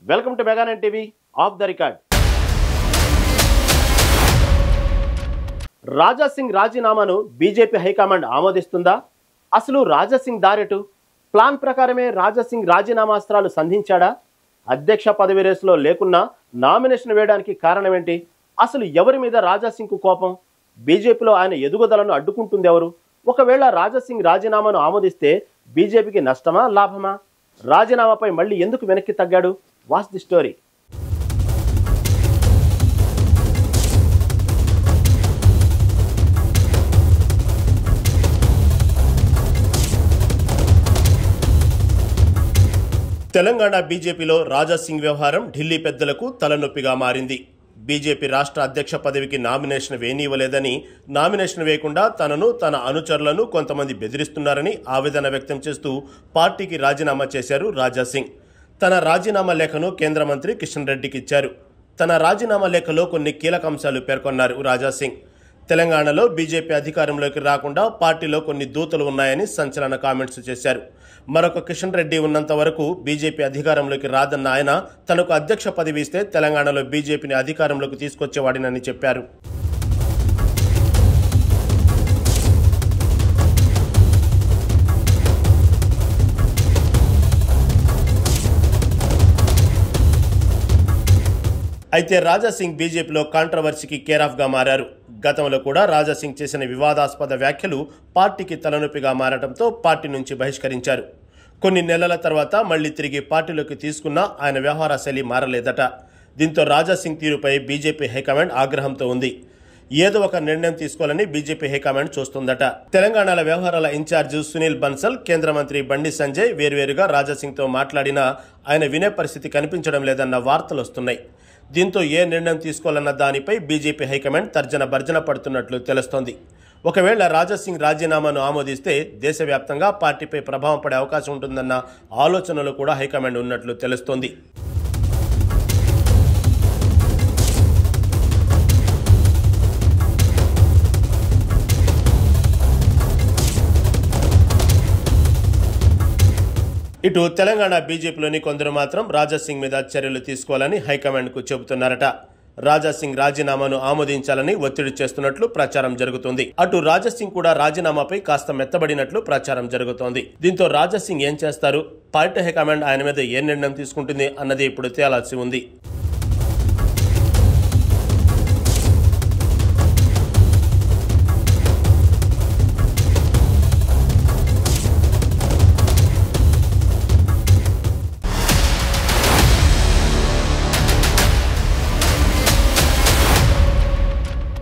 Welcome to Mega 9 TV of the record. Raja Singh రాజీనామాను BJP high command ఆమోదిస్తుందా? అసలు రాజా సింగ్ దారెటు? ప్లాన్ ప్రకారమే రాజా సింగ్ రాజీనామాస్త్రాలు సంధించాడా? అధ్యక్ష పదవి రేసులో లేకున్నా నామినేషన్ వేయడానికి కారణం ఏంటి? అసలు ఎవరి మీద రాజా సింగ్కు కోపం? బీజేపీలో ఆయన ఎదుగుదలను అడ్డుకుంటుంది ఎవరు? ఒకవేళ రాజా సింగ్ రాజీనామాను ఆమోదిస్తే బీజేపీకి నష్టమా లాభమా? రాజీనామాపై మళ్ళీ ఎందుకు వెనక్కి తగ్గాడు? Watch the story. తెలంగాణ బీజేపీలో రాజా సింగ్ వ్యవహారం ఢిల్లీ పెద్దలకు తలనొప్పిగా మారింది. బీజేపీ రాష్ట్ర అధ్యక్ష పదవికి నామినేషన్ వేయనీయలేదని, నామినేషన్ వేయకుండా తనను తన అనుచరులను కొంతమంది బెదిరిస్తున్నారని ఆవేదన వ్యక్తం చేస్తూ పార్టీకి రాజీనామా చేశారు రాజా సింగ్. తన రాజీనామా లేఖను కేంద్ర మంత్రి కిషన్ రెడ్డికి ఇచ్చారు. తన రాజీనామా లేఖలో కొన్ని కీలక అంశాలు పేర్కొన్నారు రాజా సింగ్. తెలంగాణలో బీజేపీ అధికారంలోకి రాకుండా పార్టీలో కొన్ని దూతలు ఉన్నాయని సంచలన కామెంట్స్ చేశారు. మరొక కిషన్ రెడ్డి ఉన్నంత వరకు బీజేపీ అధికారంలోకి రాదన్న ఆయన తనకు అధ్యక్ష పదవి ఇస్తే తెలంగాణలో బీజేపీని అధికారంలోకి తీసుకొచ్చేవాడినని చెప్పారు. అయితే రాజా సింగ్ బీజేపీలో కాంట్రవర్సీకి కేరాఫ్గా మారారు. గతంలో కూడా రాజా సింగ్ చేసిన వివాదాస్పద వ్యాఖ్యలు పార్టీకి తలనొప్పిగా మారడంతో పార్టీ నుంచి బహిష్కరించారు. కొన్ని నెలల తర్వాత మళ్లీ తిరిగి పార్టీలోకి తీసుకున్నా ఆయన వ్యవహార శైలి మారలేదట. దీంతో రాజా సింగ్ తీరుపై బీజేపీ హైకమాండ్ ఆగ్రహంతో ఉంది. ఏదో ఒక నిర్ణయం తీసుకోవాలని బీజేపీ హైకమాండ్ చూస్తుందట. తెలంగాణలో వ్యవహారాల ఇన్ఛార్జ్ సునీల్ బన్సల్, కేంద్ర మంత్రి బండి సంజయ్ వేర్వేరుగా రాజా సింగ్తో మాట్లాడినా ఆయన వినే పరిస్థితి కనిపించడం లేదన్న వార్తలు వస్తున్నాయి. దీంతో ఏ నిర్ణయం తీసుకోవాలన్న దానిపై బీజేపీ హైకమాండ్ తర్జన భర్జన పడుతున్నట్లు తెలుస్తోంది. ఒకవేళ రాజా సింగ్ రాజీనామాను ఆమోదిస్తే దేశవ్యాప్తంగా పార్టీపై ప్రభావం పడే అవకాశం ఉంటుందన్న ఆలోచనలో కూడా హైకమాండ్ ఉన్నట్లు తెలుస్తోంది. ఇటు తెలంగాణ బీజేపీలోని కొందరు మాత్రం రాజా సింగ్ మీద చర్యలు తీసుకోవాలని హైకమాండ్కు చెబుతున్నారట. రాజా సింగ్ రాజీనామాను ఆమోదించాలని ఒత్తిడి చేస్తున్నట్లు ప్రచారం జరుగుతోంది. అటు రాజా సింగ్ కూడా రాజీనామాపై కాస్త మెత్తబడినట్లు ప్రచారం జరుగుతోంది. దీంతో రాజా సింగ్ ఏం చేస్తారు, పార్టీ హైకమాండ్ ఆయన మీద ఏ నిర్ణయం తీసుకుంటుంది అన్నది ఇప్పుడు తేలాల్సి ఉంది.